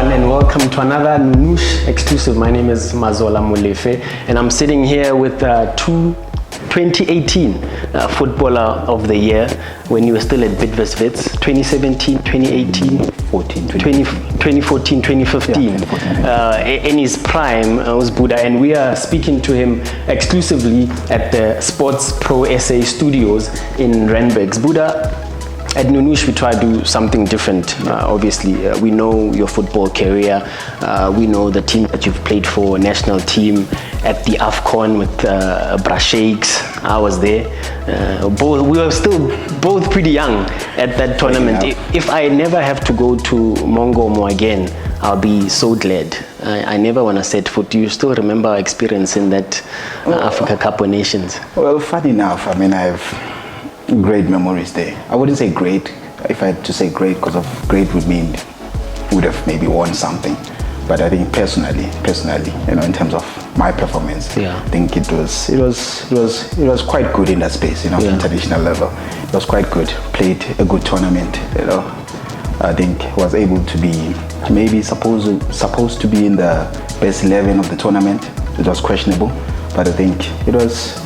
everyone, and welcome to another Nounouche exclusive. My name is Mazola Molefe, and I'm sitting here with 2018 Footballer of the Year when you were still at Bidvest Vets, 2017, 2018, 2014, 2015. In his prime was Buddha, and we are speaking to him exclusively at the Sports Pro SA Studios in Randburg. Buddha, at Nounouche, we try to do something different. Obviously, we know your football career. We know the team that you've played for, national team at the AFCON with Brashakes. I was there. We were still both pretty young at that tournament. If I never have to go to Mongomo again, I'll be so glad. I never want to set foot. Do you still remember our experience in that Africa Cup of Nations? Well, funny enough, I mean, I have great memories there. I wouldn't say great, if I had to say great, because of great would mean would have maybe won something. But I think personally, you know, in terms of my performance, I think it was quite good in that space, you know, international level. It was quite good. Played a good tournament, you know. I think was able to be maybe supposed to be in the best 11 of the tournament. It was questionable, but I think it was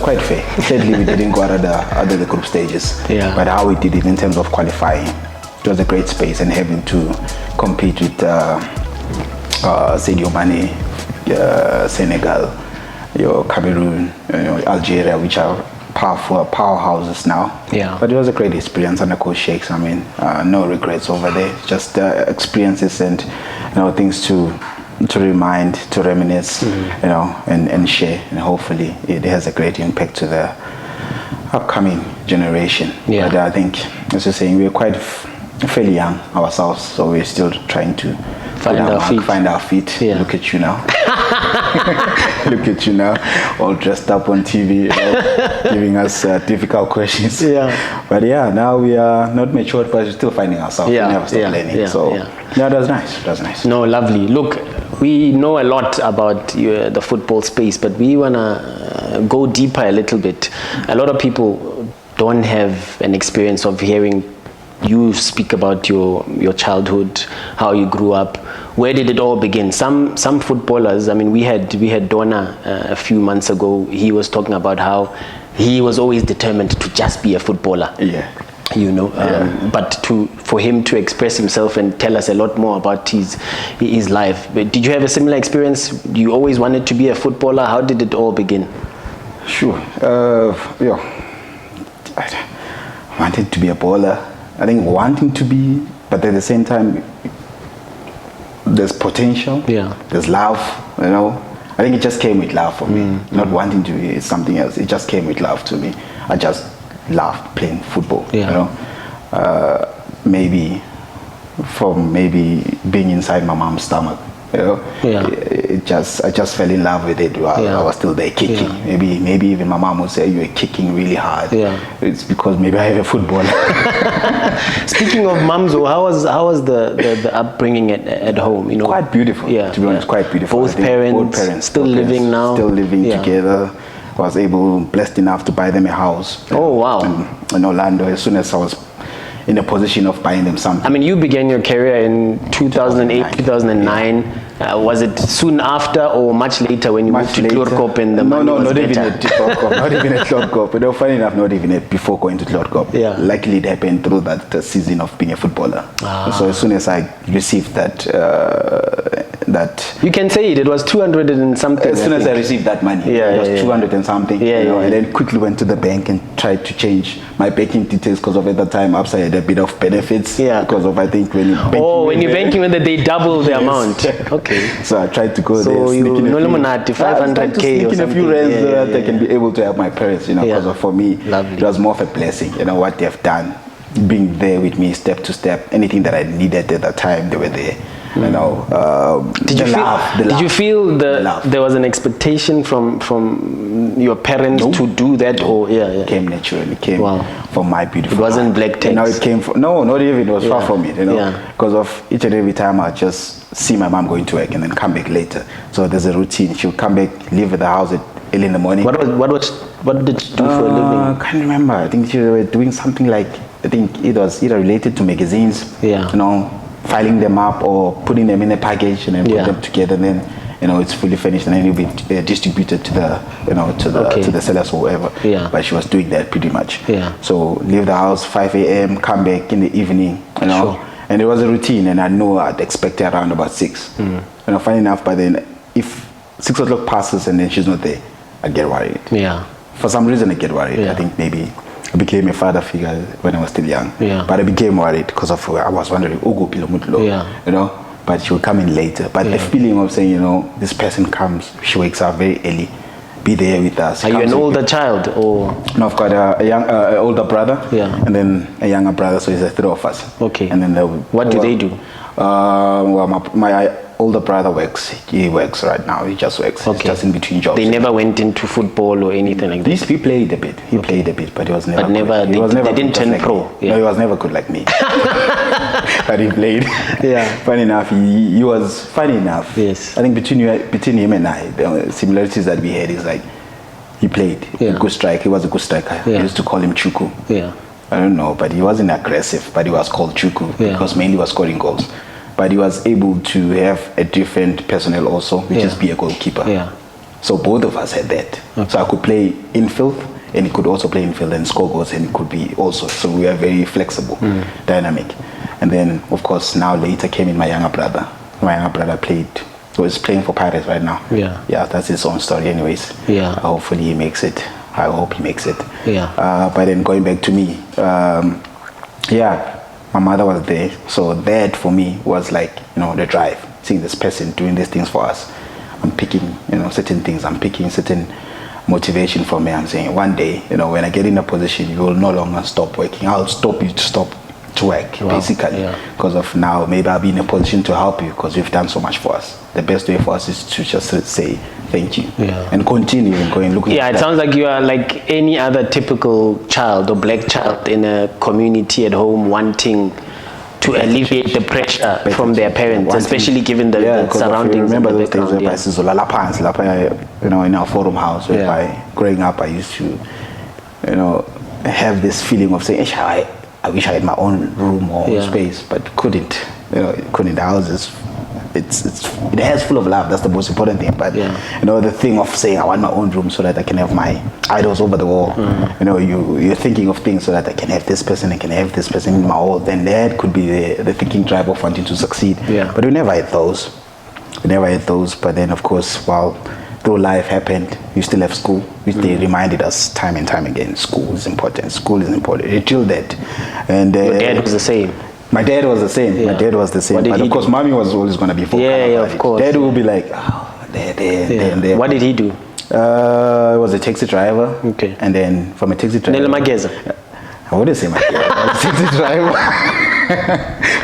quite fair. Sadly, we didn't go out of the group stages. But how we did it in terms of qualifying, it was a great space, and having to compete with Sadio Mane, Senegal, Cameroon, Algeria, which are powerhouses now. But it was a great experience under Coach Shakes. I mean, no regrets over there. Just experiences and things to remind, to reminisce, you know, and share, and hopefully it has a great impact to the upcoming generation. But I think, as you're saying, we're quite fairly young ourselves, so we're still trying to find our feet. Look at you now. Look at you now, all dressed up on TV, you know, giving us difficult questions. But now we are not matured, but we're still finding ourselves. We never stop learning. That was nice. That was nice. No, lovely. Look, we know a lot about the football space, but we want to go deeper a little bit. A lot of people don't have an experience of hearing you speak about your childhood, how you grew up. Where did it all begin? Some footballers, I mean, we had Donna a few months ago. He was talking about how he was always determined to just be a footballer. You know, but for him to express himself and tell us a lot more about his life. But did you have a similar experience? You always wanted to be a footballer. How did it all begin? Sure. I wanted to be a baller. I think wanting to be, but at the same time, there's potential. There's love. You know, I think it just came with love for me. Not wanting to be something else. It just came with love to me. I just loved playing football. You know, maybe from being inside my mom's stomach. You know, I just fell in love with it while I was still there kicking. Maybe even my mom would say, "You were kicking really hard." It's because maybe I have a footballer. Speaking of moms, how was the upbringing at home? You know, quite beautiful. To be honest, quite beautiful. Both parents still living now. Still living together. Was blessed enough to buy them a house. Oh wow! In Orlando, as soon as I was in a position of buying them something. I mean, you began your career in 2008, 2009. Was it soon after or much later when you moved to Klorkop and the money was not better? Even at Klorkop, not even at Klorkop. You know, funny enough, not even before going to Klorkop. Luckily, it happened through that season of being a footballer. So as soon as I received that you can say it was 200 and something. As soon as I received that money, it was 200 and something. And then quickly went to the bank and tried to change my banking details, because of at the time Absa had a bit of benefits. Because of, I think, when you're banking with it, they double the amount. Okay. So I tried to go there. So you had 500k or something. a few rands so that I can be able to help my parents. You know, because for me, it was more of a blessing. You know what they've done, being there with me step to step. Anything that I needed at that time, they were there. You know, did you feel there was an expectation from your parents to do that, or It came naturally. It came from my beautiful. It wasn't black text. No, it came from not even. It was far from it. You know, because of each and every time I just see my mom going to work and then come back later. So there's a routine. She'll come back, leave at the house at early in the morning. What did she do for a living? I can't remember. I think she was doing something like, I think it was either related to magazines. You know, filing them up or putting them in a package and then put them together, and then it's fully finished, and then it'll be distributed to the to the sellers or whoever. But she was doing that pretty much. So leave the house 5 a.m., come back in the evening, and it was a routine, and I know I'd expect her around about 6. Funny enough, but then if 6 o'clock passes and then she's not there, I get worried. For some reason I get worried. I think maybe I became a father figure when I was still young. But I became worried because of I was wondering, but she would come in later. But the feeling of saying, this person comes, she wakes up very early, be there with us. Are you an older child or? No, I've got a young older brother, and then a younger brother, so it's the 3 of us. And then what do they do? Well, my older brother works. He works right now. He just works. He's just in between jobs. They never went into football or anything like that? He played a bit. He played a bit, but he was never good. They didn't turn pro? No, he was never good like me. But he played. Funny enough, he was funny enough. Yes. I think between him and I, the similarities that we had is like, he played. A good strike. He was a good striker. I used to call him Chuku. I don't know, but he wasn't aggressive, but he was called Chuku because mainly he was scoring goals. But he was able to have a different personnel also, which is be a goalkeeper. So both of us had that. So I could play infield, and he could also play infield and score goals, and he could be also. So we were very flexible, dynamic. And then, of course, now later came in my younger brother. My younger brother was playing for Pirates right now. That's his own story anyways. Hopefully he makes it. I hope he makes it. But then going back to me, my mother was there, so that for me was like, the drive, seeing this person doing these things for us. I'm picking, certain things, I'm picking certain motivation from me. I'm saying one day, when I get in a position, you will no longer stop working. I'll stop you to stop to work, basically, because of now, maybe I'll be in a position to help you because you've done so much for us. The best way for us is to just say thank you and continue and go and look. It sounds like you are like any other typical child or black child in a community at home wanting to alleviate the pressure from their parents, especially given the surroundings. Remember those days in our forum house, whereby growing up I used to have this feeling of saying, I wish I had my own room or space, but couldn't. Couldn't. The house is it has full of love. That's the most important thing. But the thing of saying I want my own room so that I can have my idols over the wall. You're thinking of things so that I can have this person, I can have this person in my wall. Then that could be the thinking drive of wanting to succeed. But we never had those. But then of course, though life happened, you still have school, which they reminded us time and time again. School is important. They drilled that. And your dad was the same. My dad was the same. But of course, mommy was always going to be focused. Of course. Dad will be like, there. What did he do? He was a taxi driver. And then from a taxi driver, I wouldn't say my guess. I was a taxi driver.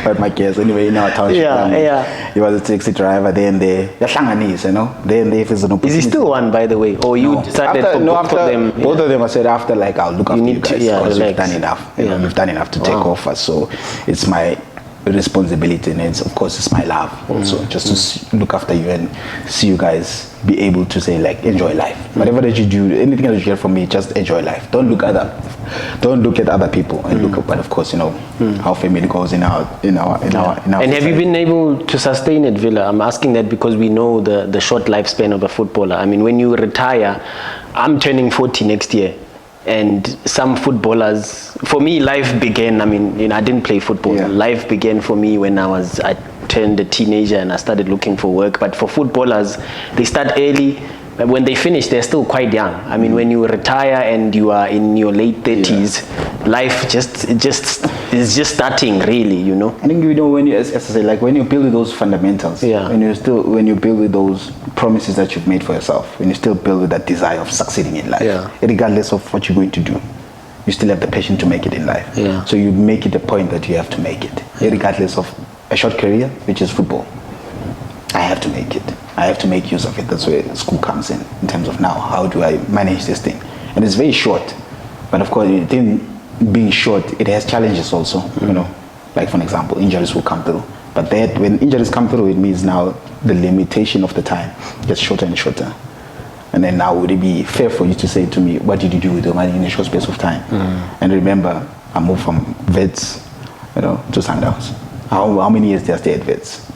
But my guess anyway in our township. He was a taxi driver. Then they if it's an opportunity. Is he still one, by the way? Or you started after, both of them? Both of them I said after, like, I'll look after you guys because we've done enough. We've done enough to take off us. So it's my responsibility, and it's my love also, just to look after you and see you guys be able to say, like, enjoy life. Whatever that you do, anything that you get from me, just enjoy life. Don't look at other people and look at, but of course, how family goes in our And have you been able to sustain it, Villa? I'm asking that because we know the short lifespan of a footballer. I mean, when you retire, I'm turning 40 next year. And some footballers, for me, life began, I didn't play football. Life began for me when I turned a teenager and I started looking for work. But for footballers, they start early. When they finish, they're still quite young. When you retire and you are in your late 30s, life is just starting, really, I think, when you, as I say, like, when you build those fundamentals, when you build with those promises that you've made for yourself, when you still build with that desire of succeeding in life, regardless of what you're going to do, you still have the passion to make it in life. So you make it a point that you have to make it, regardless of a short career, which is football. I have to make it. I have to make use of it. That's where school comes in terms of now, how do I manage this thing? And it's very short, but of course, being short, it has challenges also. Like, for example, injuries will come through. But when injuries come through, it means now the limitation of the time gets shorter and shorter. And then now, would it be fair for you to say to me, what did you do with your money in a short space of time? And remember, I moved from Vets, to Sundowns. how many years they stay at vets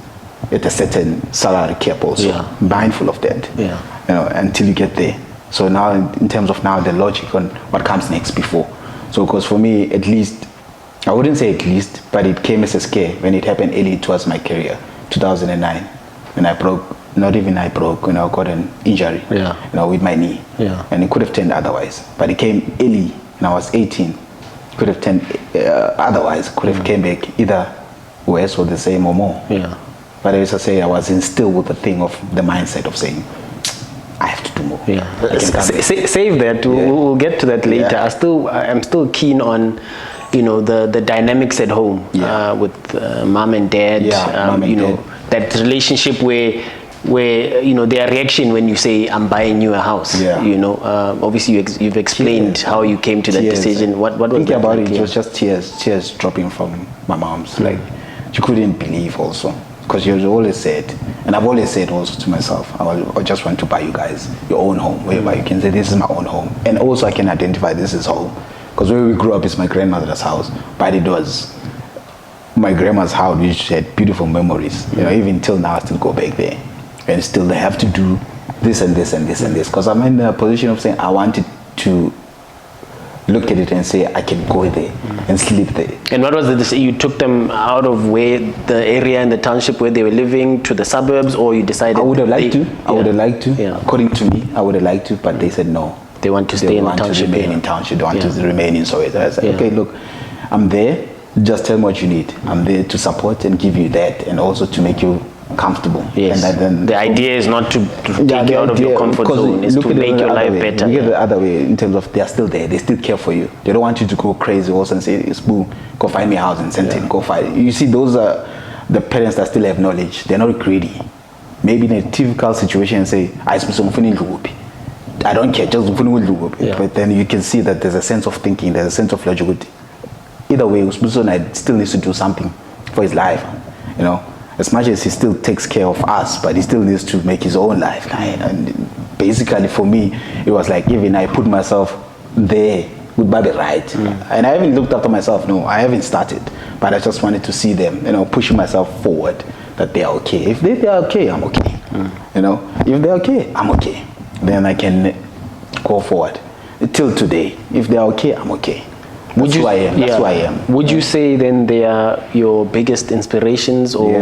at a certain salary cap also, mindful of that, you know, until you get there. So now in terms of now the logic on what comes next before. So because for me, at least, I wouldn't say at least, but it came as a scare when it happened early towards my career, 2009, when I broke, not even I broke, you know, I got an injury, you know, with my knee, and it could have turned otherwise, but it came early, and I was 18, could have turned otherwise, could have came back either worse or the same or more. But as I say, I was instilled with the thing of the mindset of saying, I have to do more. Save that. We'll get to that later. I'm still keen on, you know, the dynamics at home with mom and dad. You know, that relationship where you know their reaction when you say I'm buying you a house. You know, obviously you've explained how you came to that decision. What was thinking that about like? It was just tears dropping from my mom's. Like she couldn't believe also. Because you always said, and I've always said also to myself, I just want to buy you guys your own home, whereby you can say this is my own home, and also I can identify this is home. Because where we grew up is my grandmother's house, but it was my grandma's house, which had beautiful memories. You know, even till now I still go back there, and still they have to do this and this and this and this. Because I'm in the position of saying I wanted to look at it and say I can go there and sleep there. And what was it? You took them out of where the area and the township where they were living to the suburbs, or you decided? I would have liked to. I would have liked to. According to me, I would have liked to, but they said no. They want to stay in the township. They want to remain in township. They want to remain in Soweto. I said, okay, look, I'm there. Just tell me what you need. I'm there to support and give you that, and also to make you comfortable. Yes. And then the idea is not to take you out of your comfort zone. It's to make your life better. Look at the other way in terms of they are still there. They still care for you. They don't want you to go crazy also and say, it's boo, go find me a house and send it. Go find it. You see, those are the parents that still have knowledge. They're not greedy. Maybe in a typical situation say, I don't care, just but then you can see that there's a sense of thinking, there's a sense of logic. Either way, Sibusiso still needs to do something for his life, you know. As much as he still takes care of us, but he still needs to make his own life. And basically for me, it was like even I put myself there with Bobby right. And I haven't looked after myself, no, I haven't started. But I just wanted to see them, you know, pushing myself forward, that they are okay. If they are okay, I'm okay. You know, if they're okay, I'm okay. Then I can go forward. Till today, if they're okay, I'm okay. That's who I am. That's who I am. Would you say then they are your biggest inspirations, or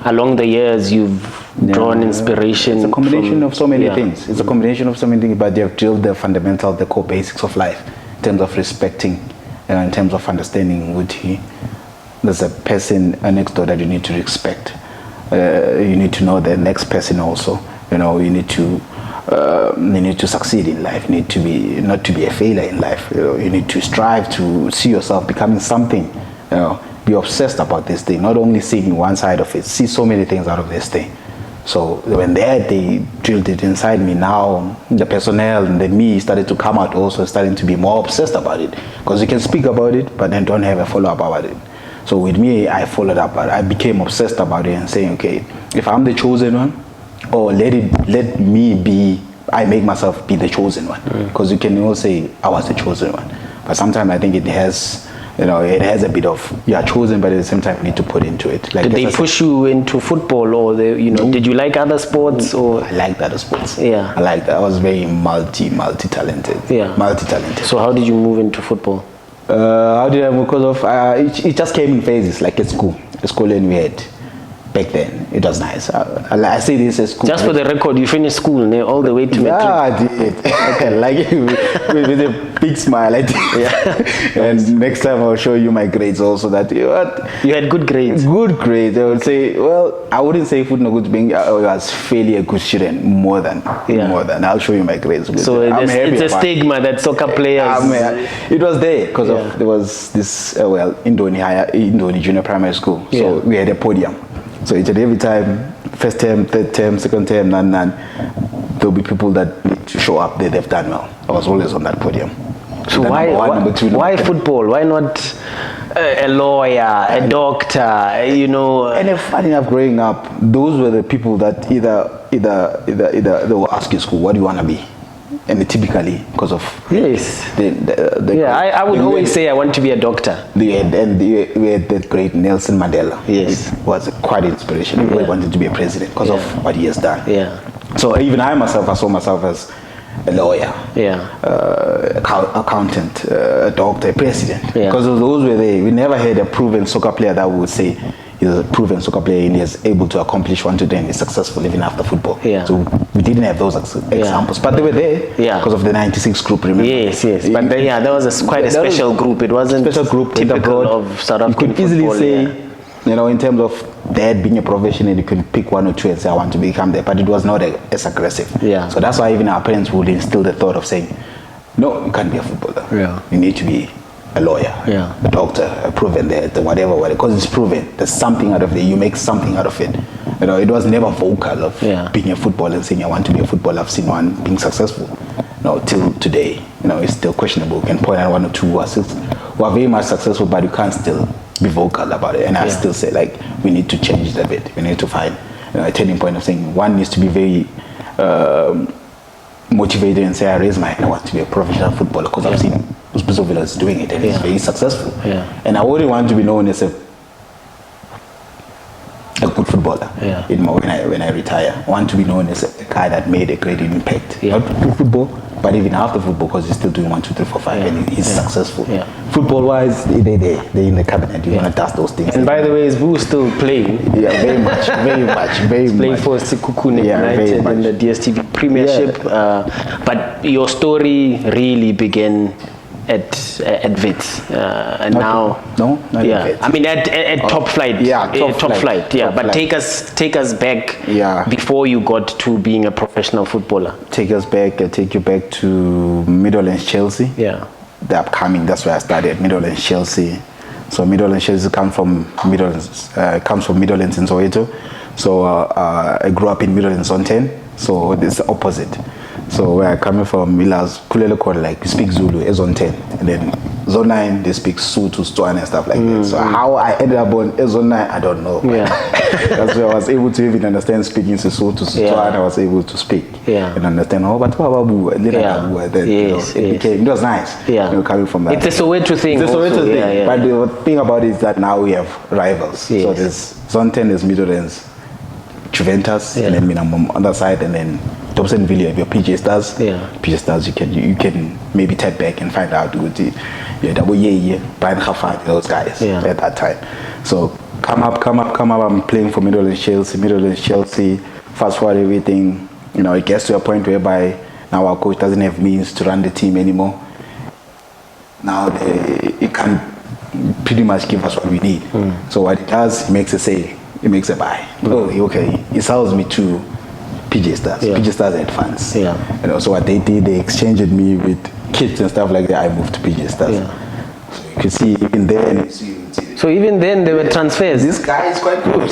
along the years you've drawn inspiration? It's a combination of so many things. It's a combination of so many things, but they have drilled the fundamental, the core basics of life in terms of respecting, in terms of understanding. There's a person next door that you need to respect. You need to know the next person also. You know, you need to succeed in life. You need to be not to be a failure in life. You know, you need to strive to see yourself becoming something. You know, be obsessed about this thing. Not only seeing one side of it, see so many things out of this thing. So when they drilled it inside me, now the personnel and the me started to come out also, starting to be more obsessed about it. Because you can speak about it, but then don't have a follow-up about it. So with me, I followed up, but I became obsessed about it and saying, okay, if I'm the chosen one, or let me be, I make myself be the chosen one. Because you can always say I was the chosen one, but sometimes I think it has, you know, it has a bit of, you are chosen, but at the same time you need to put into it. Like, did they push you into football, or you know, did you like other sports? Or I liked other sports. I liked that. I was very multi-talented. Multi-talented. So how did you move into football? How did I? Because of it just came in phases. Like at school, and we had. Back then, it was nice. I say this as school. Just for the record, you finished school all the way to matric. I did. Okay, like with a big smile. I did. And next time I'll show you my grades also. That you had good grades. Good grades. I would say. Well, I wouldn't say food no good being. I was fairly a good student. More than. I'll show you my grades. So it's a stigma that soccer players. It was there because there was this Indoni Junior Primary School. So we had a podium. So each and every time, first term, third term, second term, none, there'll be people that need to show up there. They've done well. I was always on that podium. So why football? Why not a lawyer, a doctor? You know. And funny enough, growing up, those were the people that either they will ask in school, what do you want to be? and typically because of I would always say I want to be a doctor. We had the great Nelson Mandela. Yes, it was quite inspirational. He wanted to be a president because of what he has done. So even I saw myself as a lawyer, accountant, a doctor, a president, because those were there. We never had a proven soccer player that would say he's a proven soccer player and he's able to accomplish 1 to 10, he's successful even after football. So we didn't have those examples, but they were there because of the 96 group, remember? Yes, but then, that was quite a special group. It wasn't special group typical of South African football. You could easily say, in terms of dad being a professional, you can pick 1 or 2 and say, I want to become there, but it was not as aggressive. So that's why even our parents would instill the thought of saying, no, you can't be a footballer. You need to be a lawyer, a doctor, a proven that, whatever, because it's proven. There's something out of it. You make something out of it. It was never vocal of being a footballer and saying, I want to be a footballer. I've seen one being successful. Till today, it's still questionable. You can point out 1 or 2 who are very much successful, but you can't still be vocal about it. And I still say, we need to change that bit. We need to find a turning point of saying one needs to be very motivated and say, I raise my hand, I want to be a professional footballer because I've seen Sibusiso Vilakazi doing it and he's very successful. And I wouldn't want to be known as a good footballer when I retire. I want to be known as a guy that made a great impact. Not through football, but even after football, because he's still doing 1, 2, 3, 4, 5 and he's successful. Football wise, they're in the cabinet. You want to dust those things. And by the way, is Boo still playing? Very much. Playing for Okuhle United in the DStv Premiership. But your story really began at Wits, and not at Wits. I mean at top flight. Top flight. But take us back before you got to being a professional footballer. Take you back to Midlands Chelsea. The upcoming. That's where I started. Midlands Chelsea. So Midlands Chelsea comes from Midlands in Soweto. So I grew up in Midlands on 10. So it's the opposite. So where I'm coming from, Milas, Kulele, we speak Zulu, is on 10. And then Zone 9, they speak Sotho, Tswana and stuff like that. So how I ended up on Zone 9, I don't know. That's where I was able to even understand speaking Sotho, Tswana, I was able to speak and understand, but it was nice coming from that. It's a Soweto thing. It's a Soweto thing. But the thing about it is that now we have rivals. So there's Zone 10 is Midlands, Juventus, and then Minamum on the other side, and then Dobson Villa, your PJ Stars. PJ Stars, you can maybe tap back and find out with the Brian Khafat, those guys at that time. So come up. I'm playing for Midlands Chelsea. Fast forward everything, it gets to a point whereby now our coach doesn't have means to run the team anymore. Now he can't pretty much give us what we need. So what he does, he makes a sale. He makes a buy. He sells me to PJ Stars. PJ Stars had funds. So what they did, they exchanged me with kits and stuff like that. I moved to PJ Stars. So you can see even then. So even then there were transfers. This guy is quite good.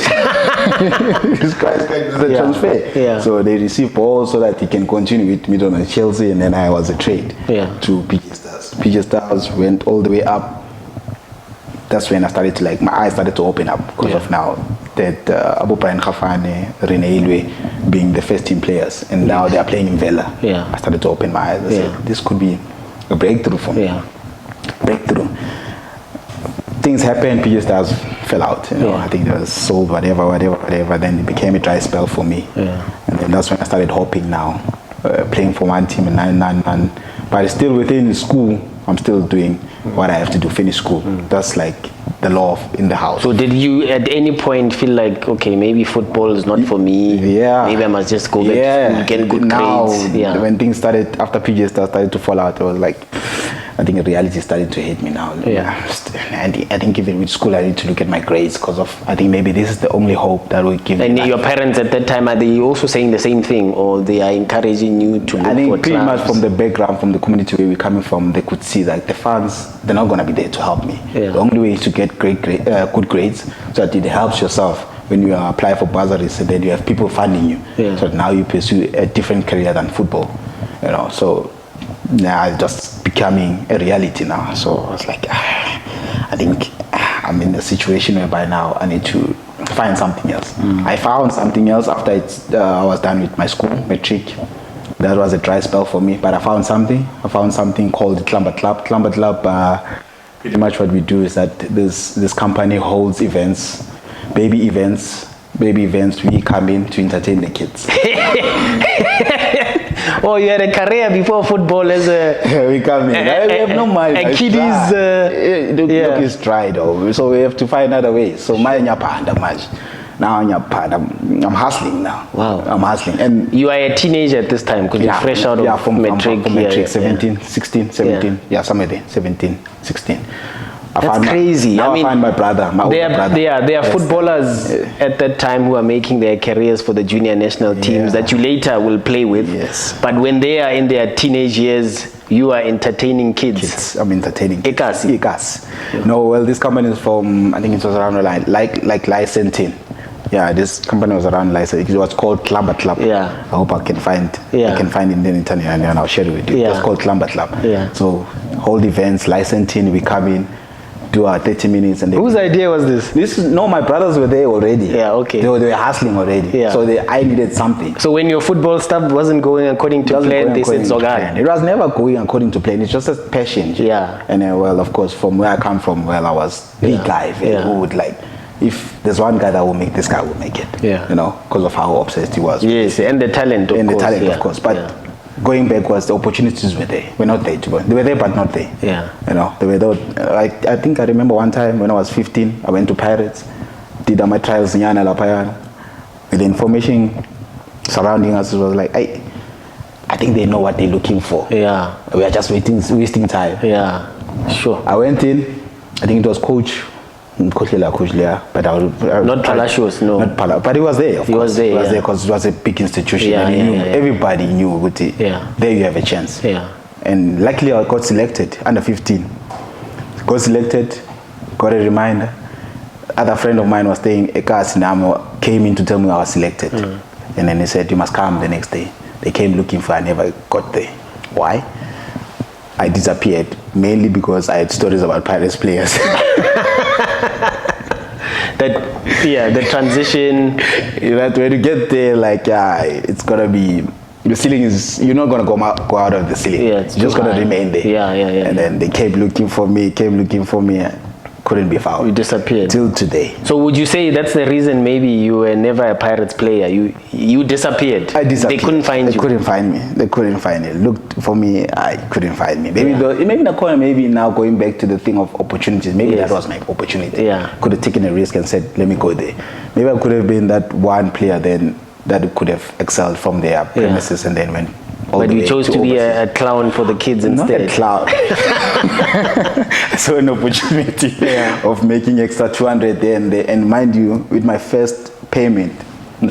This guy is quite good at transfer. So they received balls so that he can continue with me on Chelsea, and then I was a trade to PJ Stars. PJ Stars went all the way up. That's when I started to my eyes started to open up because of now that Abu Brian Khafane, Rene Ilwe being the first team players, and now they are playing in Vela. I started to open my eyes. I said, this could be a breakthrough for me. Breakthrough. Things happened, PJ Stars fell out. I think they was sold, whatever. Then it became a dry spell for me. And then that's when I started hoping now, playing for one team in 9 but still within school, I'm still doing what I have to do, finish school. That's like the law in the house. So did you at any point feel like, okay, maybe football is not for me? Maybe I must just go back to school, get good grades. When things started, after PJ started to fall out, I was like, I think reality started to hit me now. I think even with school, I need to look at my grades because I think maybe this is the only hope that will give me. And your parents at that time, are they also saying the same thing, or they are encouraging you to look I think for pretty clubs? much from the background, from the community where we're coming from, they could see that the fans, they're not going to be there to help me. The only way is to get good grades so that it helps yourself when you apply for bursaries, and then you have people funding you. So now you pursue a different career than football. So now it's just becoming a reality now. So I was like, I think I'm in a situation whereby now I need to find something else. I found something else after I was done with my school, matric. That was a dry spell for me, but I found something. I found something called the Klamba Club. Klamba Club, pretty much what we do is that this company holds events, baby events. We come in to entertain the kids. Oh, you had a career before football as a... We come in. We have no money. A kid is... Look, it's dry though, so we have to find other ways. So my nyapanda much. Now I'm hustling now. Wow. I'm hustling. And you are a teenager at this time because you're fresh out of from metric, 17, yeah. 16, 17. Yeah, somewhere there, 17, 16. That's crazy. I find my brother, my older brother. There are footballers at that time who are making their careers for the junior national teams that you later will play with. Yes. But when they are in their teenage years, you are entertaining kids. I'm entertaining kids. Ekas. Yeah. No, well, this company is from, I think it was around like licensing. Yeah, this company was around license. It was called Klamba Club. Yeah. I hope I can find it in the internet and I'll share it with you. Yeah. It was called Klamba Club. Yeah. So hold events, licensing, we come in, do our 30 minutes and whose idea was this? My brothers were there already. Yeah, okay. They were hustling already. Yeah. So I needed something. So when your football stuff wasn't going according to plan, they said Zogan. It was never going according to plan. It's just a passion. Yeah. And well, of course, from where I come from, well, I was the guy who would like, if there's one guy that will make, this guy will make it. Yeah. You know, because of how obsessed he was. Yes, and the talent, of course. But going back was the opportunities were there. We're not there to go. They were there, but not there. Yeah. You know, they were there. I think I remember one time when I was 15, I went to Pirates, did my trials in Yana La Payana. The information surrounding us was like, I think they know what they're looking for. Yeah. We are just wasting time. Yeah. Sure. I went in, I think it was Okuhle, but not Palacios, no. Not Palacios, but he was there, of course. Was there, he was there because it was a big institution. Everybody knew there you have a chance. Yeah. And luckily I got selected, under 15. Got selected, got a reminder. Other friend of mine was staying, Namo came in to tell me I was selected. And then he said, you must come the next day. They came looking for, I never got there. Why? I disappeared, mainly because I had stories about Pirates players. The transition. That when you get there, like, it's gonna be, the ceiling is, you're not gonna go out of the ceiling. Yeah, it's just gonna remain there. Yeah. And then they came looking for me, couldn't be found. You disappeared. Till today. So would you say that's the reason maybe you were never a Pirates player? You disappeared. I disappeared. They couldn't find you. They couldn't find me. They couldn't find me. Looked for me, I couldn't find me. Maybe maybe now going back to the thing of opportunities, maybe that was my opportunity. Yeah. Could have taken a risk and said, let me go there. Maybe I could have been that one player then that could have excelled from their premises and then went. But you chose to be a clown for the kids instead. Not a clown. I saw an opportunity of making extra 200 there and there. And mind you, with my first payment, I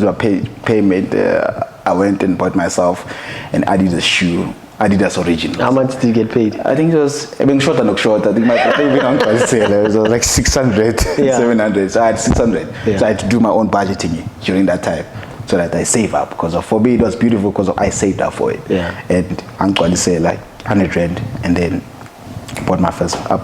went and bought myself an Adidas shoe, Adidas Original. How much did you get paid? I think it was, being short and short, I think my payment on sale, it was like 600, 700. So I had 600. So I had to do my own budgeting during that time, so that I save up, because for me it was beautiful because I saved up for it. And I'm going to say like 100 rand, and then I bought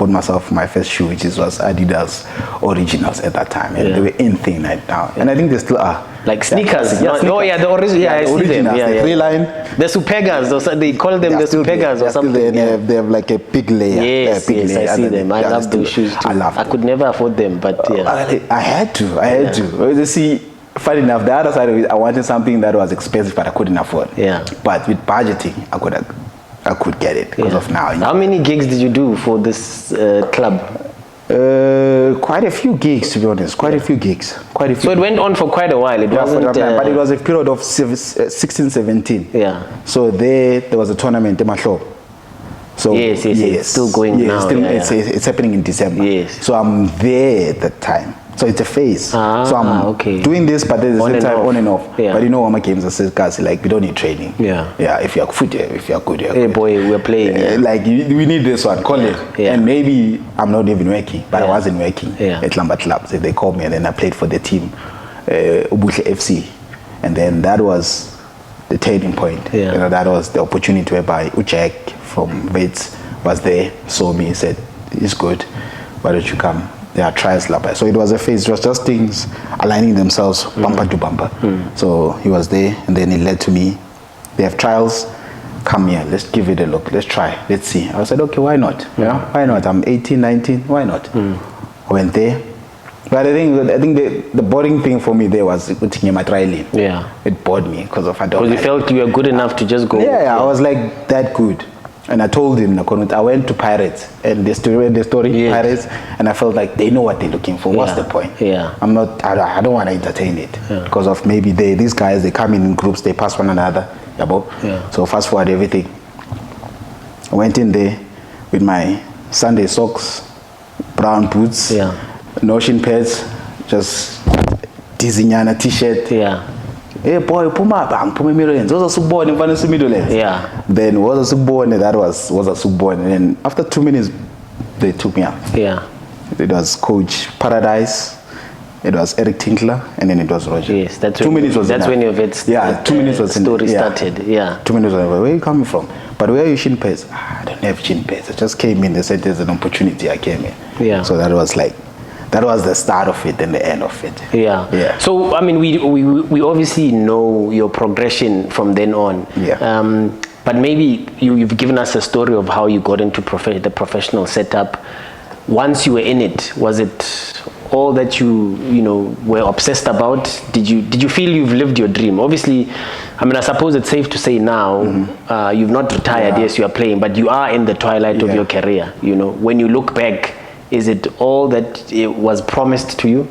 myself my first shoe, which was Adidas Originals at that time, and they were in thing right now, and I think they still are. Like sneakers. The original. I see them. The 3-line. The Supergas, or they call them the Supergas or something. They have like a big layer. Yes, I see them. I love those shoes too. I could never afford them, but I had to. You see, funny enough, the other side of it, I wanted something that was expensive, but I couldn't afford. But with budgeting, I could get it because of now. How many gigs did you do for this club? Quite a few gigs, to be honest. Quite a few gigs. So it went on for quite a while. It wasn't. But it was a period of 16, 17. So there was a tournament in Mahlo. So yes, it's still going now. It's happening in December. So I'm there at that time. So it's a phase. So I'm doing this, but at the same time, on and off. But you know, my games are guys, like, we don't need training. If you're good, if you're good, hey boy, we're playing. Like, we need this one, call it. And maybe I'm not even working, but I wasn't working at Lamba Club. So they called me, and then I played for the team, Okuhle FC. And then that was the turning point. You know, that was the opportunity whereby Jack from Wits was there, saw me, said, it's good, why don't you come? There are trials. So it was a phase. It was just things aligning themselves bumper to bumper. So he was there, and then it led to me. They have trials. come here, let's give it a look, let's try, let's see. I said, okay, why not? You know, why not? I'm 18, 19, why not? I went there. But I think the boring thing for me there was putting my trialing. Yeah. It bored me because of Because you felt you were good enough to just go. Yeah, I was like that good. And I told him, I went to Pirates, and the story yes. Pirates, and I felt like they know what they're looking for. What's the point? Yeah. I don't want to entertain it because of maybe these guys, they come in groups, they pass one another. Yeah. So fast forward everything. I went in there with my Sunday socks, brown boots, notion pads, just Dizinyana t-shirt. Yeah. Hey boy, puma millions. Was a subborn in Vanessa Middlelands. Yeah. Then was a subborn, that was a subborn. And then after 2 minutes, they took me out. Yeah. It was Coach Paradise, it was Eric Tinkler, and then it was Roger. Yes, that's 2 minutes was that's enough. when your vet 2 minutes was story started. Yeah. 2 minutes was enough. Where are you coming from? But where are you shin pads? I don't have shin pads. I just came in. They said there's an opportunity. I came in. Yeah. So that was the start of it and the end of it. Yeah. So I mean, we obviously know your progression from then on. Yeah. But maybe you've given us a story of how you got into the professional setup. Once you were in it, was it all that you were obsessed about? Did you feel you've lived your dream? Obviously, I mean, I suppose it's safe to say now you've not retired. Yes, you are playing, but you are in the twilight of your career. When you look back, is it all that it was promised to you?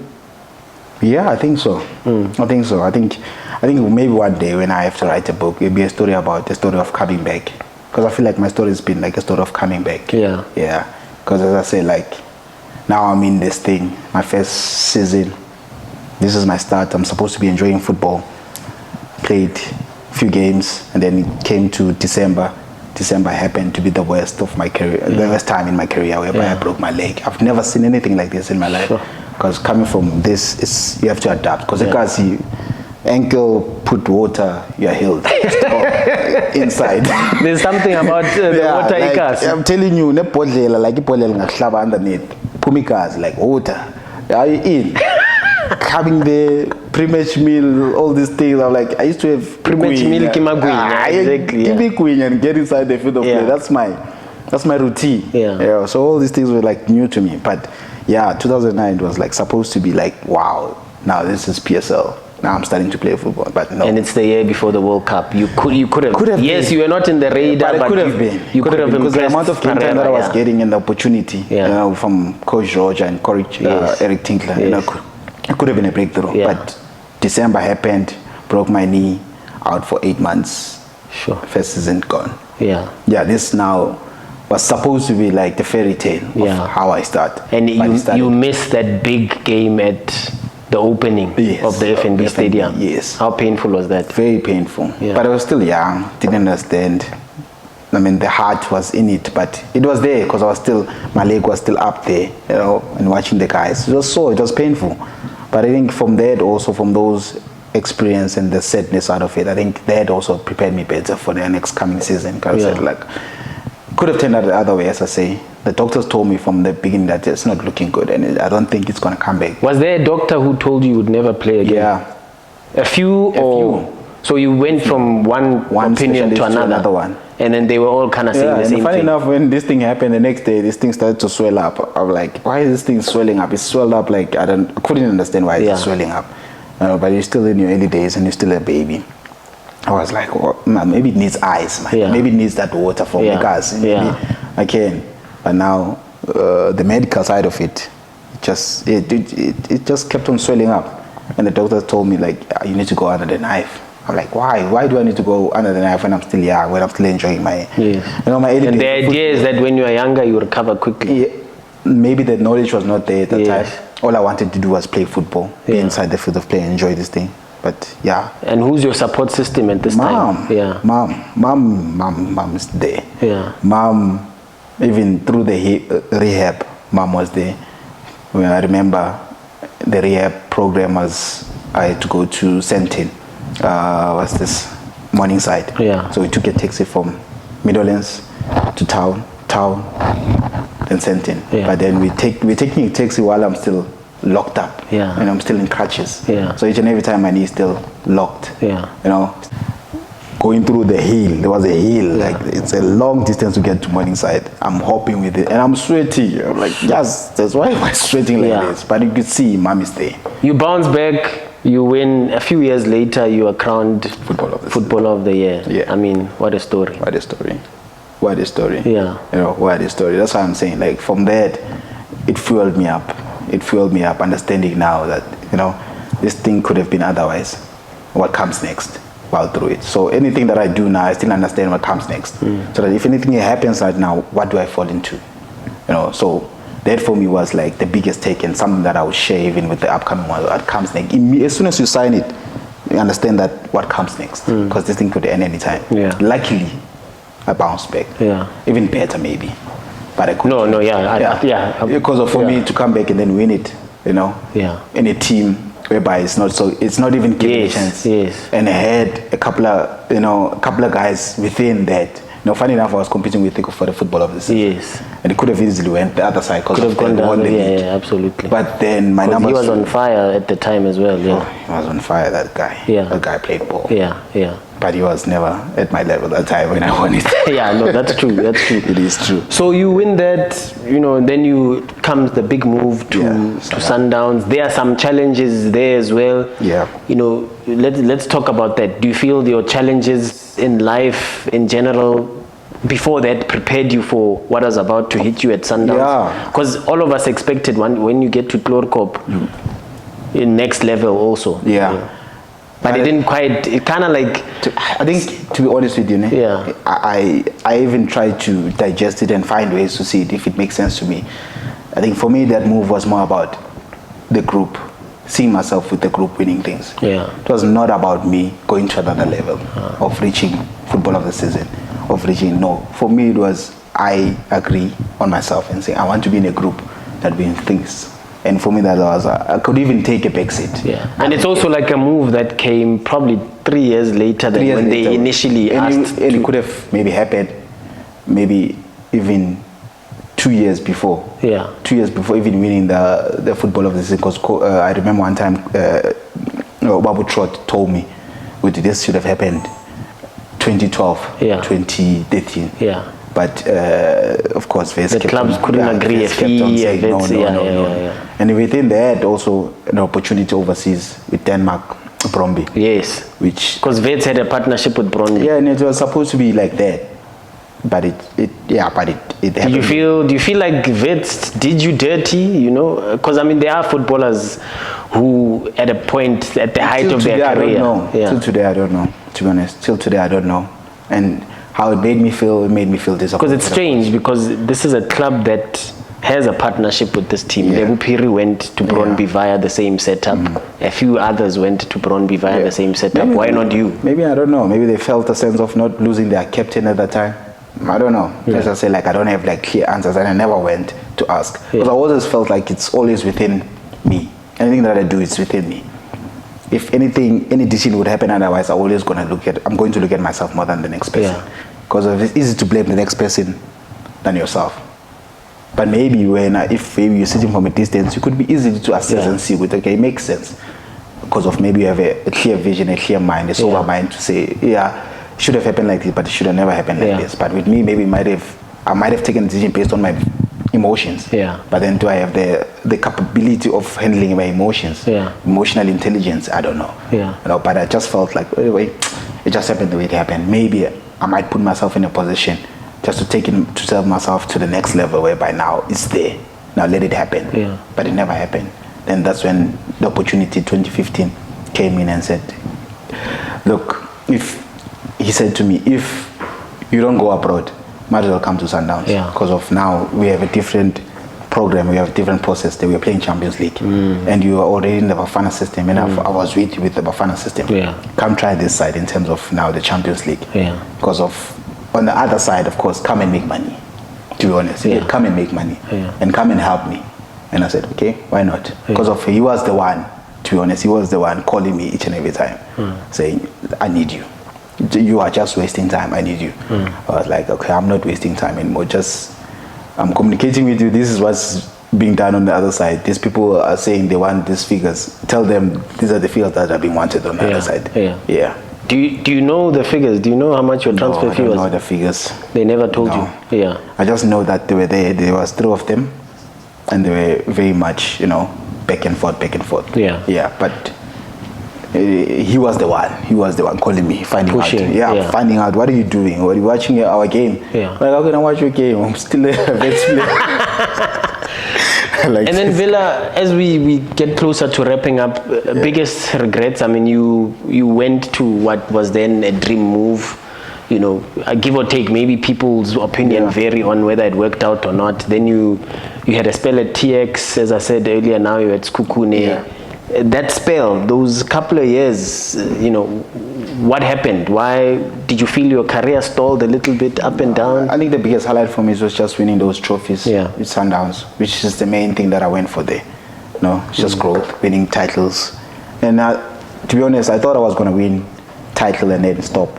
Yeah, I think so. I think so. I think maybe one day when I have to write a book, it'll be a story about the story of coming back. Because I feel like my story has been like a story of coming back. Yeah. Yeah. Because as I say, like, now I'm in this thing, my first season. This is my start. I'm supposed to be enjoying football. Played a few games, and then it came to December. December happened to be the worst of my career, the worst time in my career whereby I broke my leg. I've never seen anything like this in my life. Because coming from this, you have to adapt. Because because you ankle put water, you're healed. Inside. There's something about the water ikas. I'm telling you, underneath. Pumikas, like water. Are you in? Having the pre-match meal, all these things. I'm like, I used to have pre-match meal, exactly. Give me queen and get inside the field of play. That's my routine. Yeah. So all these things were like new to me. But yeah, 2009 was like supposed to be like, wow, now this is PSL. Now I'm starting to play football, but no. And it's the year before the World Cup. You could have. Yes, been. You were not in the radar, but could have been. You could have been because the amount of game time that I was getting and the opportunity, from Coach George and Coach Eric Tinkler, it could have been a breakthrough. Yeah. But December happened, broke my knee, out for 8 months. Sure. First season gone. Yeah. Yeah. This now was supposed to be like the fairy tale of how I start. And you missed that big game at the opening of the FNB Stadium. Yes. How painful was that? Very painful. Yeah. But I was still young, didn't understand. I mean, the heart was in it, but it was there because my leg was still up there, and watching the guys. It was painful. But I think from that, also from those experience and the sadness out of it, I think that also prepared me better for the next coming season. Because I said, like, could have turned out the other way, as I say. The doctors told me from the beginning that it's not looking good, and I don't think it's going to come back. Was there a doctor who told you would never play again? Yeah. A few. So you went from one opinion to another one. And then they were all kind of saying the same thing. Funny enough, when this thing happened, the next day, this thing started to swell up. I'm like, why is this thing swelling up? It's swelled up like, I couldn't understand why it's swelling up. But you're still in your early days and you're still a baby. I was like, well, man, maybe it needs ice, man. Yeah. Maybe it needs that water from the gas. I can. But now, the medical side of it just kept on swelling up. And the doctor told me, like, you need to go under the knife. I'm like, why? Why do I need to go under the knife when I'm still young, when I'm still enjoying my... my early days. And the idea is that when you are younger, you recover quickly. Yeah. Maybe the knowledge was not there at that time. All I wanted to do was play football, be inside the field of play, enjoy this thing. But And who's your support system at this time? Mom is there. Yeah. Mom, even through the rehab, Mom was there. When I remember the rehab program I had to go to Sentin. What's this? Morningside. Yeah. So we took a taxi from Middlelands to town, then Sentin. Yeah. But then we're taking a taxi while I'm still locked up. Yeah. And I'm still in crutches. Yeah. So each and every time my knee is still locked. Yeah. Go going through the hill. There was a hill, like it's a long distance to get to Morningside. I'm hopping with it and I'm sweaty. I'm like, yes, that's why am I sweating like this? But you could see mom is there. You bounce back, you win. A few years later, you are crowned Footballer of the Year. Yeah. I mean, what a story. What a story. What a story. Yeah. You know, what a story. That's what I'm saying. Like from that, it fueled me up. It fueled me up, understanding now that, you know, this thing could have been otherwise. What comes next? While through it. So anything that I do now, I still understand what comes next. So that if anything happens right now, what do I fall into? You know, so that for me was like the biggest take and something that I would share even with the upcoming one. What comes next? As soon as you sign it, you understand that what comes next. Because this thing could end anytime. Yeah. Luckily, I bounced back. Yeah. Even better maybe. But I could. Yeah. Because of for me to come back and then win it, you know. Yeah. In a team whereby it's not even given a chance. Yes. And I had a couple of guys within that. You know, funny enough, I was competing with Nico for the football of the season. Yes. And it could have easily went the other side because of gone the down, league. yeah, absolutely. But then my numbers. He was on fire at the time as well. Yeah. Oh, he was on fire, that guy. Yeah. That guy played ball. Yeah. But he was never at my level that time when I won it. Yeah, no, that's true. That's true. It is true. So you win that, you know, then comes the big move to Sundowns. There are some challenges there as well. Yeah. You know, let's talk about that. Do you feel your challenges in life in general before that prepared you for what was about to hit you at Sundowns? Yeah. Because all of us expected when you get to Chlorkop, in next level also. Yeah. But it didn't quite, it kind of like... I think, to be honest with you, yeah. I even tried to digest it and find ways to see it if it makes sense to me. I think for me that move was more about the group, seeing myself with the group winning things. Yeah. It was not about me going to another level of reaching football of the season, for me it was I agree on myself and say I want to be in a group that wins things. And for me, that was I could even take a back seat. Yeah, and it's also like a move that came probably 3 years later than when they initially asked. And it could have maybe happened, maybe even 2 years before. Yeah. 2 years before even winning the football of the season. Because I remember one time, Babu Trot told me, this should have happened 2012, 2013. Yeah. But of course, the clubs couldn't agree a fee. No. And within that, also an opportunity overseas with Denmark, Brøndby. Yes. Because Vets had a partnership with Brøndby. Yeah, and it was supposed to be like that. But it happened. Do you feel like Vets did you dirty? You know, because I mean there are footballers who at a point at the height of their career. I don't know. Yeah. Till today, I don't know. To be honest, till today, I don't know. And how it made me feel disappointed. Because it's strange, because this is a club that has a partnership with this team. Yeah. Piri went to Brøndby via the same setup. A few others went to Brøndby via the same setup. Why not you? Maybe, I don't know. Maybe they felt a sense of not losing their captain at that time. I don't know. As I say, like I don't have like clear answers, and I never went to ask. Because I always felt like it's always within me. Anything that I do, it's within me. If anything, any decision would happen otherwise, I'm going to look at myself more than the next person. Because it's easy to blame the next person than yourself. But maybe if you're sitting from a distance, you could be easy to assess and see it makes sense. Because of maybe you have a clear vision, a clear mind, a sober mind to say, it should have happened like this, but it should have never happened like this. But with me, maybe I might have taken a decision based on my emotions. Yeah. But then do I have the capability of handling my emotions? Yeah. Emotional intelligence, I don't know. Yeah. You know, but I just felt like, anyway, it just happened the way it happened. Maybe I might put myself in a position just to serve myself to the next level whereby now it's there. Now let it happen. Yeah. But it never happened. Then that's when the opportunity 2015 came in and said, look, he said to me, if you don't go abroad, might as well come to Sundowns. Because of now we have a different program, we have a different process that we are playing Champions League. And you are already in the Bafana system, and I was with you with the Bafana system. Come try this side in terms of now the Champions League. Because of, on the other side, of course, come and make money. To be honest, come and make money and come and help me. And I said, okay, why not? Because of he was the one, to be honest, he was the one calling me each and every time, saying, I need you. You are just wasting time, I need you. I was like, okay, I'm not wasting time anymore. I'm communicating with you. This is what's being done on the other side. These people are saying they want these figures. Tell them these are the figures that are being wanted on the other side. Do you know the figures? Do you know how much your transfer fee was? No, I don't know the figures. They never told you? Yeah. I just know that they were there. There was 3 of them, and they were very much, back and forth. Yeah. Yeah, but he was the one. He was the one calling me, finding Pushing. out. Finding out, what are you doing? Are you watching our game? Yeah. Like, how can I watch your game? I'm still a vet player. And then Villa, as we get closer to wrapping up, biggest regrets, I mean, you went to what was then a dream move, give or take, maybe people's opinion vary on whether it worked out or not. Then you had a spell at TX, as I said earlier, now you're at Sekhukhune. Yeah. That spell, those couple of years, what happened? Why did you feel your career stalled a little bit up and down? I think the biggest highlight for me was just winning those trophies with Sundowns, which is the main thing that I went for there. It's just growth, winning titles. And to be honest, I thought I was going to win title and then stop.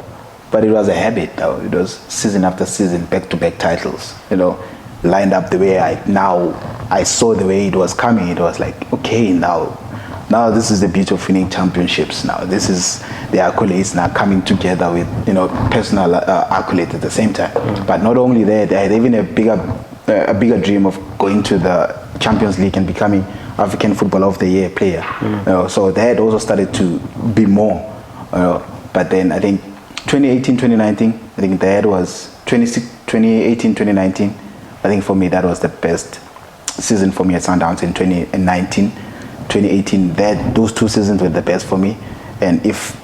But it was a habit now. It was season after season, back-to-back titles, lined up the way I saw the way it was coming. It was like, okay, now this is the beauty of winning championships. Now this is the accolades now coming together with personal accolades at the same time. But not only that, I had even a bigger dream of going to the Champions League and becoming African Footballer of the Year player. So that also started to be more. But then I think 2018, 2019, I think that was 2018, 2019. I think for me that was the best season for me at Sundowns in 2019. 2018, those 2 seasons were the best for me. And if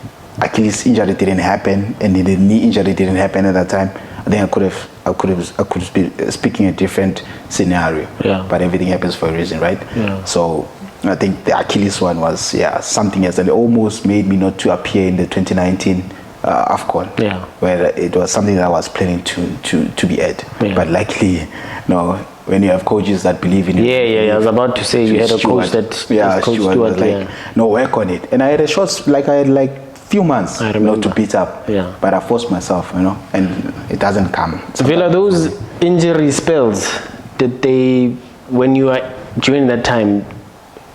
Achilles injury didn't happen and the knee injury didn't happen at that time, I think I could have be speaking a different scenario. Yeah. But everything happens for a reason, right? Yeah. So I think the Achilles one was something else, and it almost made me not to appear in the 2019 AFCON, where it was something that I was planning to be at. But luckily, when you have coaches that believe in you. I was about to say you had a coach that Coach Stewart was like, no, work on it. And I had a short, I had few months to beat up. But I forced myself, and it doesn't come. Villa, those injury spells, did they, when you are during that time,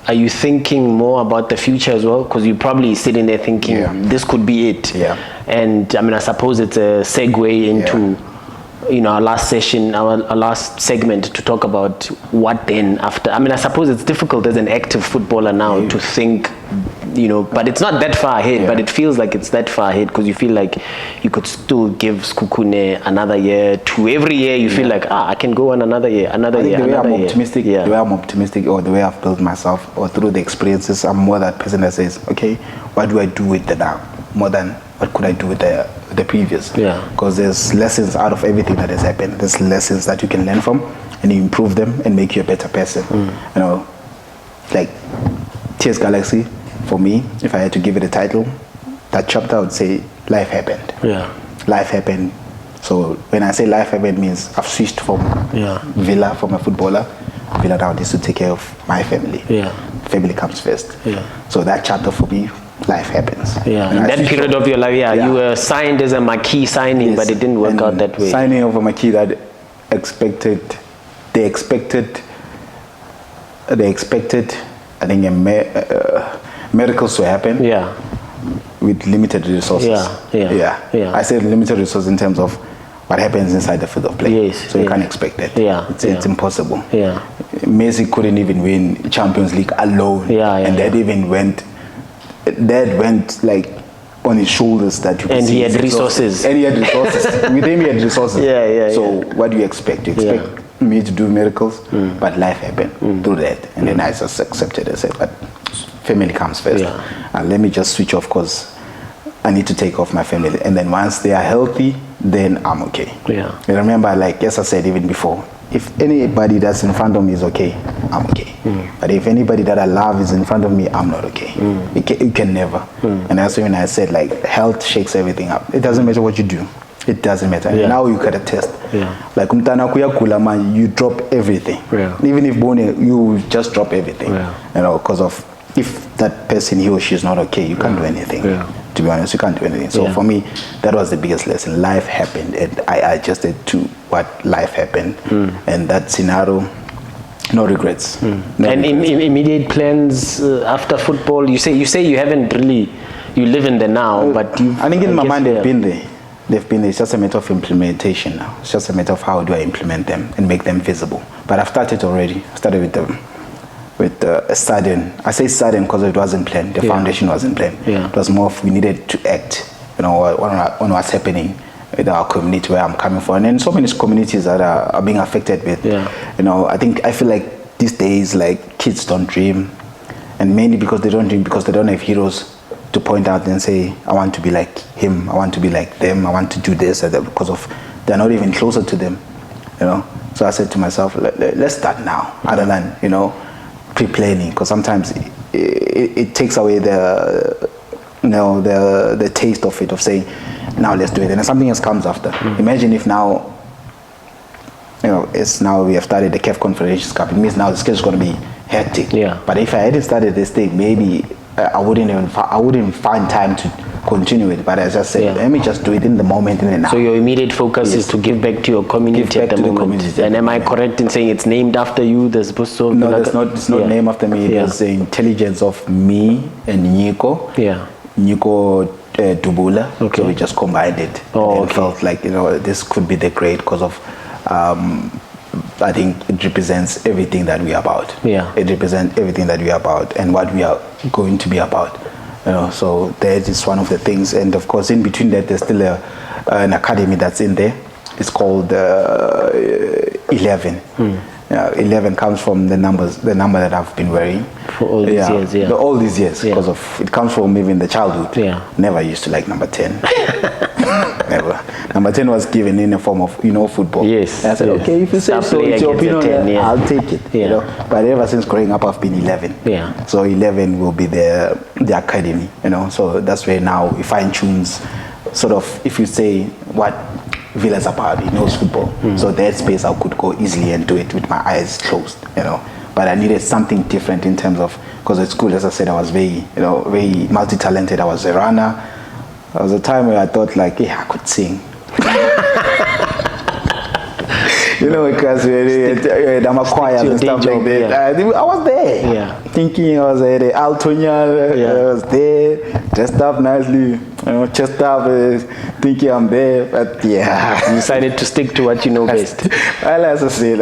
are you thinking more about the future as well? Because you're probably sitting there thinking this could be it. And I mean, I suppose it's a segue into our last session, our last segment, to talk about what then after. I mean, I suppose it's difficult as an active footballer now to think, but it's not that far ahead, but it feels like it's that far ahead, because you feel like you could still give Sekhukhune another year, 2 every year. You feel like, I can go on another year, the way I'm optimistic, the way I'm optimistic, or the way I've built myself, or through the experiences, I'm more that person that says, okay, what do I do with the now, more than what could I do with the previous? Because there's lessons out of everything that has happened. There's lessons that you can learn from, and you improve them and make you a better person. Like TS Galaxy, for me, if I had to give it a title, that chapter I would say life happened. Life happened. So when I say life happened, means I've switched from Villa, from a footballer. Villa now needs to take care of my family. Family comes first. So that chapter for me, life happens. In that period of your life, you were signed as a marquee signing, but it didn't work out that way. Signing of a marquee that they expected, I think, miracles to happen. With limited resources. I say limited resources in terms of what happens inside the field of play. So you can't expect that. It's impossible. Messi couldn't even win Champions League alone, and that went like on his shoulders. He had resources. And he had resources. With him, he had resources. So what do you expect? You expect me to do miracles, but life happened through that, and then I just accepted it. I said, but family comes first. And let me just switch off, because I need to take off my family, and then once they are healthy, then I'm okay. And remember, like as I said even before, if anybody that's in front of me is okay, I'm okay. But if anybody that I love is in front of me, I'm not okay. You can never. And that's when I said, like, health shakes everything up. It doesn't matter what you do. It doesn't matter. And now you got a test. Like you drop everything. Even if you just drop everything. Because of, if that person, he or she is not okay, you can't do anything. To be honest, you can't do anything. So for me, that was the biggest lesson. Life happened, and I adjusted to what life happened. And that scenario, no regrets. And immediate plans after football. You say you haven't really you live in the now, but I think in my mind they've been there. They've been there. It's just a matter of implementation now. It's just a matter of how do I implement them and make them visible. But I've started already. I started with them. With a sudden, I say sudden because it wasn't planned. The foundation wasn't planned. It was more of we needed to act, you know, on what's happening with our community where I'm coming from, and then so many communities that are being affected with. You know, I feel like these days, like kids don't dream, and mainly because they don't dream because they don't have heroes to point out and say, I want to be like him, I want to be like them, I want to do this, because of they're not even closer to them, you know. So I said to myself, let's start now, other than, you know, pre-planning, because sometimes it takes away the, you know, the taste of it, of saying, now let's do it, and then something else comes after. Imagine if now, you know, it's now we have started the CAF Confederations Cup. It means now the schedule is going to be hectic. But if I hadn't started this thing, maybe I wouldn't find time to continue it. But as I said, let me just do it in the moment and now. So your immediate focus is to give back to your community at the moment. And am I correct in saying it's named after you? There's Sibusiso? No, it's not named after me. It's the intelligence of me and Nico. Nico Dubula. So we just combined it. And felt like, you know, this could be the great because of I think it represents everything that we are about. It represents everything that we are about and what we are going to be about. You know, so that is one of the things. And of course, in between that, there's still an academy that's in there. It's called 11. 11 comes from the number that I've been wearing for all these years. All these years, because of it comes from even the childhood. Never used to like number 10. Never. Number 10 was given in a form of, you know, football. And I said, okay, if you say so, it's your opinion, I'll take it. You know, but ever since growing up, I've been 11. So 11 will be the academy. You know, so that's where now we fine tunes, sort of, if you say what Villa's about, he knows football. So that space I could go easily and do it with my eyes closed, you know. But I needed something different in terms of, because at school, as I said, I was very multi-talented. I was a runner. There was a time where I thought like, I could sing. You know, because I'm a choir and stuff like that. I was there, thinking I was at the Altonia. I was there, dressed up nicely, you know, chest up, thinking I'm there. But you decided to stick to what you know best. Well, as I said,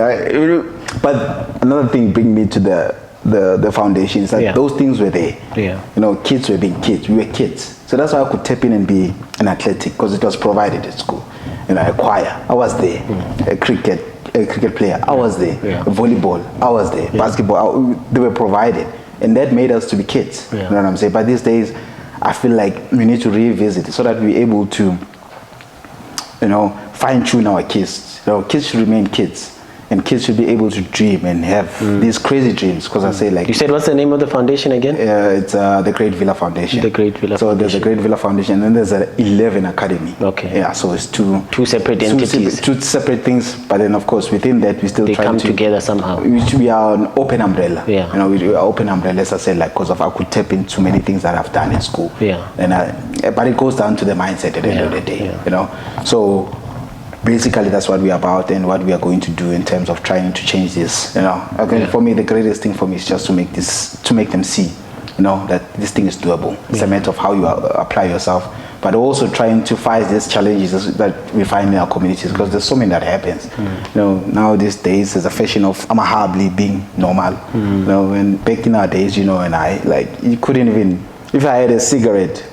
but another thing bring me to the foundation is that those things were there. You know, kids were being kids. We were kids. So that's why I could tap in and be an athletic, because it was provided at school. You know, a choir, I was there. A cricket player, I was there. Volleyball, I was there. Basketball, they were provided. And that made us to be kids. You know what I'm saying? But these days, I feel like we need to revisit it so that we're able to, you know, fine tune our kids. You know, kids should remain kids. And kids should be able to dream and have these crazy dreams. Because I say, like, you said, what's the name of the foundation again? It's the Great Villa Foundation. The Great Villa. So there's a Great Villa Foundation, and then there's an 11 Academy. So it's two separate entities, two separate things. But then, of course, within that, we still try to come together somehow. We are an open umbrella. You know, we are open umbrella. As I said, like, because of I could tap into many things that I've done in school. And but it goes down to the mindset at the end of the day. You know, so. Basically, that's what we are about and what we are going to do in terms of trying to change this. You know, for me, the greatest thing for me is just to make them see, you know, that this thing is doable. It's a matter of how you apply yourself, but also trying to fight these challenges that we find in our communities, because there's so many that happens. You know, now these days there's a fashion of amahable being normal. You know, and back in our days, you know, and you couldn't even, if I had a cigarette.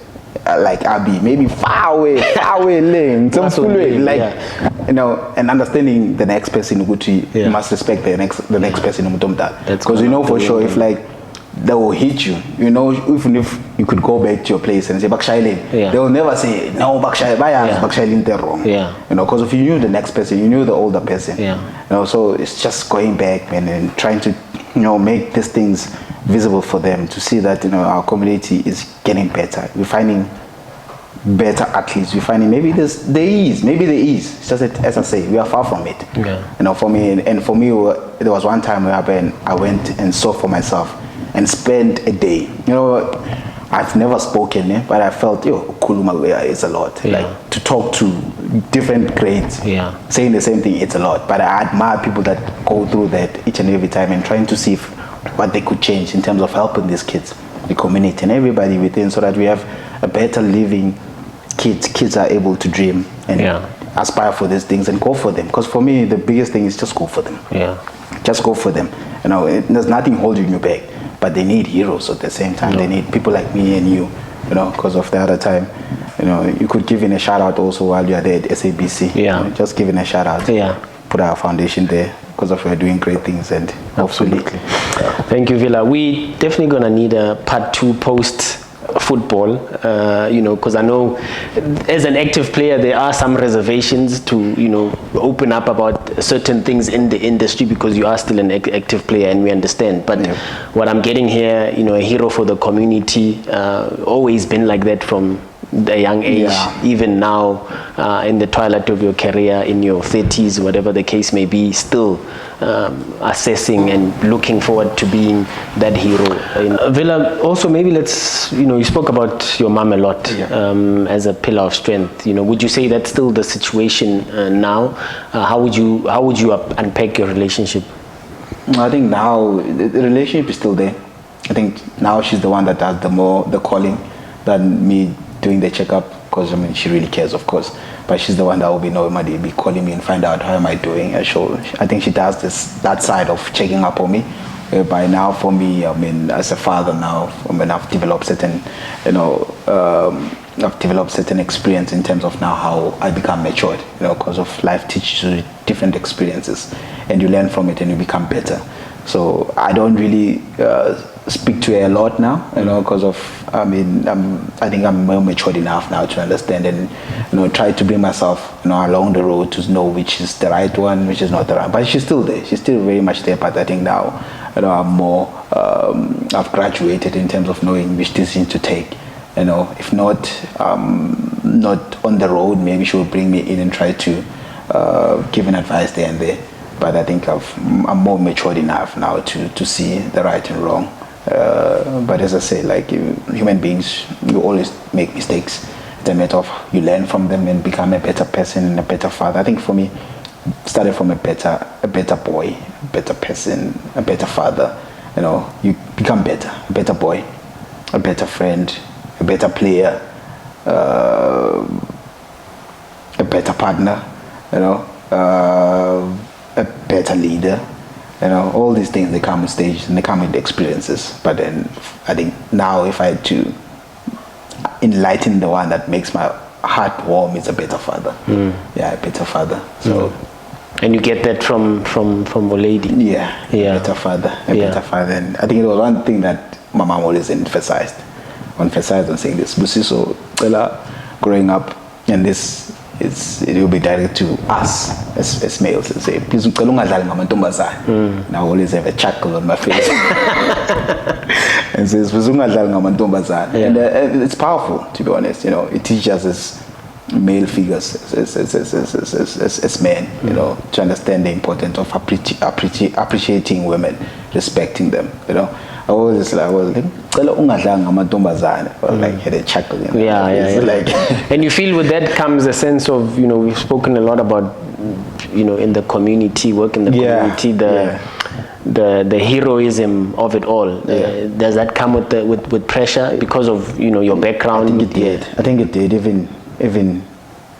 Like Abby, maybe far away lane, some full way, you know, and understanding the next person, you must respect the next person, because you know for sure if like they will hit you, you know, even if you could go back to your place and say Bakshailin, they will never say no Bakshailin they're wrong, you know, because if you knew the next person, you knew the older person, you know, so it's just going back, man, and trying to, you know, make these things visible for them to see that, you know, our community is getting better. We're finding better athletes. We're finding maybe there is. It's just that, as I say, we are far from it. You know, for me, there was one time where I went and saw for myself and spent a day. You know, I've never spoken, but I felt, Kuluma is a lot. Like to talk to different grades, saying the same thing, it's a lot. But I admire people that go through that each and every time and trying to see what they could change in terms of helping these kids, the community and everybody within, so that we have a better living. Kids are able to dream and aspire for these things and go for them. Because for me, the biggest thing is just go for them. Just go for them. You know, there's nothing holding you back. But they need heroes at the same time. They need people like me and you. You know, because of the other time, you know, you could give in a shout out also while you are there at SABC. You know, just giving a shout out. Put our foundation there because of we're doing great things and hopefully. Thank you, Villa. We definitely gonna need a part 2 post football, you know, because I know as an active player there are some reservations to, you know, open up about certain things in the industry because you are still an active player and we understand. But what I'm getting here, you know, a hero for the community, always been like that from a young age, even now in the twilight of your career, in your 30s, whatever the case may be, still assessing and looking forward to being that hero. Villa, also maybe let's, you know, you spoke about your mom a lot as a pillar of strength. You know, would you say that's still the situation now? How would you unpack your relationship? I think now the relationship is still there. I think now she's the one that does the calling than me doing the checkup, because I mean she really cares, of course, but she's the one that will be normally be calling me and find out how am I doing. And I think she does that side of checking up on me. By now, for me, I mean, as a father now, I mean, I've developed certain, you know, I've developed certain experience in terms of now how I become matured, you know, because of life teaches you different experiences, and you learn from it and you become better. So I don't really speak to her a lot now, you know, because of, I mean, I think I'm more matured enough now to understand and, you know, try to bring myself, you know, along the road to know which is the right one, which is not the right. But she's still there. She's still very much there. But I think now, you know, I'm more, I've graduated in terms of knowing which decision to take. You know, if not, not on the road, maybe she will bring me in and try to give an advice there and there. But I think I'm more matured enough now to see the right and wrong. But as I say, like human beings, you always make mistakes. It's a matter of you learn from them and become a better person and a better father. I think for me, started from a better boy, a better person, a better father. You know, you become better, a better boy, a better friend, a better player, a better partner. You know, a better leader. You know, all these things, they come with stage and they come with experiences. But then I think now if I had to enlighten the one that makes my heart warm, it's a better father. Yeah, a better father. So and you get that from a lady. Yeah, a better father, better father. And I think it was one thing that my mom always emphasized on saying this. Sibusiso, growing up, and this it will be directed to us as males and say, please don't I always have a chuckle on my face and says, and it's powerful, to be honest. You know, it teaches us as male figures, as men, you know, to understand the importance of appreciating women, respecting them. You know, I was like had a chuckle. You know? Like and you feel with that comes a sense of, you know, we've spoken a lot about, you know, in the community, work in the community, the heroism of it all. Does that come with pressure because of, you know, your background? I think it did. I think it did. Even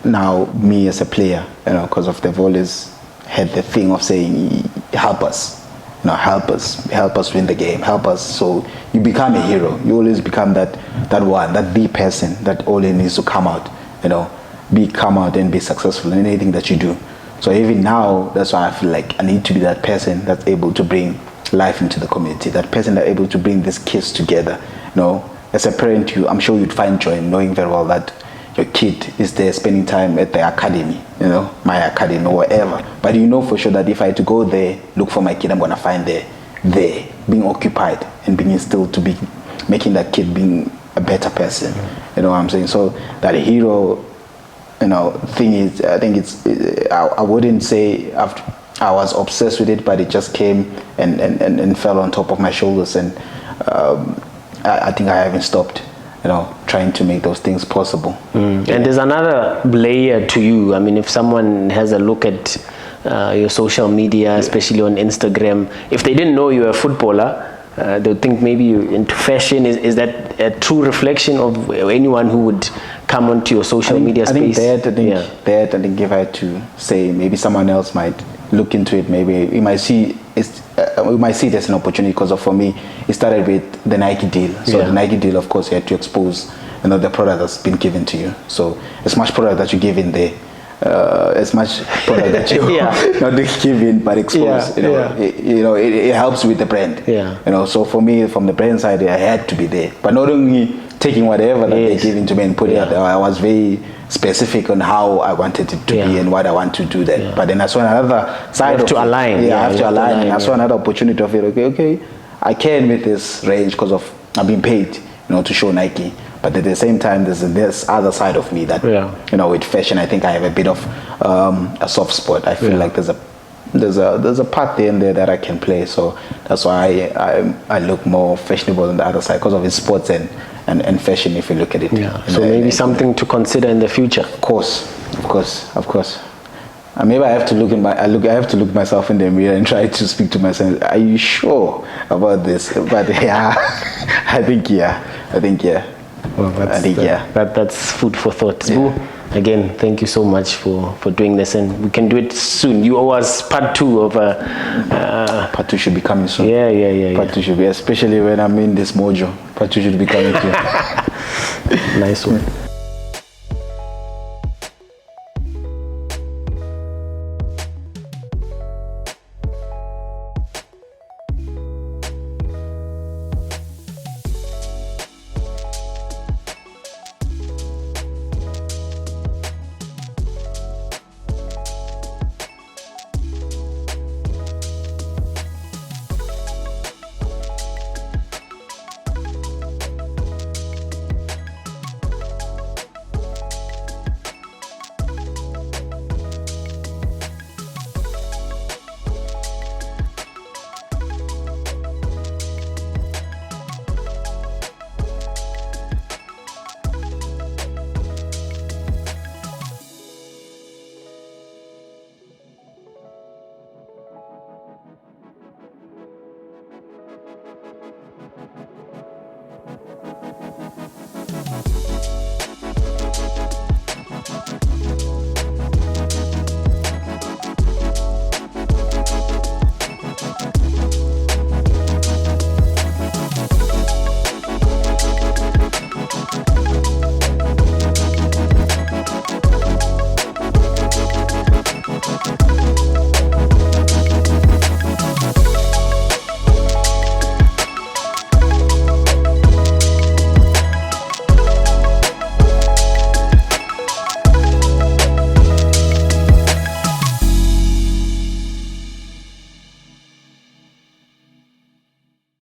now, me as a player, you know, because of they've always had the thing of saying, help us. You know, help us win the game, help us. So you become a hero. You always become that the person that only needs to come out, you know, come out and be successful in anything that you do. So even now, that's why I feel like I need to be that person that's able to bring life into the community, that person that's able to bring these kids together. You know, as a parent, I'm sure you'd find joy in knowing very well that your kid is there spending time at the academy, you know, my academy or whatever. But you know for sure that if I had to go there, look for my kid, I'm going to find there, being occupied and being instilled to be making that kid being a better person. You know what I'm saying? So that hero, you know, thing is, I think I wouldn't say I was obsessed with it, but it just came and fell on top of my shoulders. And I think I haven't stopped, you know, trying to make those things possible. And there's another layer to you. I mean, if someone has a look at your social media, especially on Instagram, if they didn't know you're a footballer, they'll think maybe you're into fashion. Is that a true reflection of anyone who would come onto your social media space? I think if I had to say, maybe someone else might look into it. Maybe we might see it as an opportunity, because for me, it started with the Nike deal. So the Nike deal, of course, you had to expose the product that's been given to you. So as much product that you give in there, as much product that you not give in but expose, it helps with the brand. So for me, from the brand side, I had to be there, but not only taking whatever that they're giving to me and put it out there. I was very specific on how I wanted it to be and what I want to do there. But then I saw another side of align. I have to align. And I saw another opportunity of it. Okay, I can with this range because of I've been paid, to show Nike. But at the same time, there's this other side of me that, with fashion, I think I have a bit of a soft spot. I feel like there's a part there and there that I can play. So that's why I look more fashionable on the other side, because of its sports and fashion, if you look at it. So maybe something to consider in the future. Of course. And maybe I have to look myself in the mirror and try to speak to myself. Are you sure about this? But I think Well, that's food for thought. Again, thank you so much for doing this, and we can do it soon. You owe us part 2 of part 2 should be coming soon. Part 2 should be, especially when I'm in this mojo. Part 2 should be coming soon. Nice one.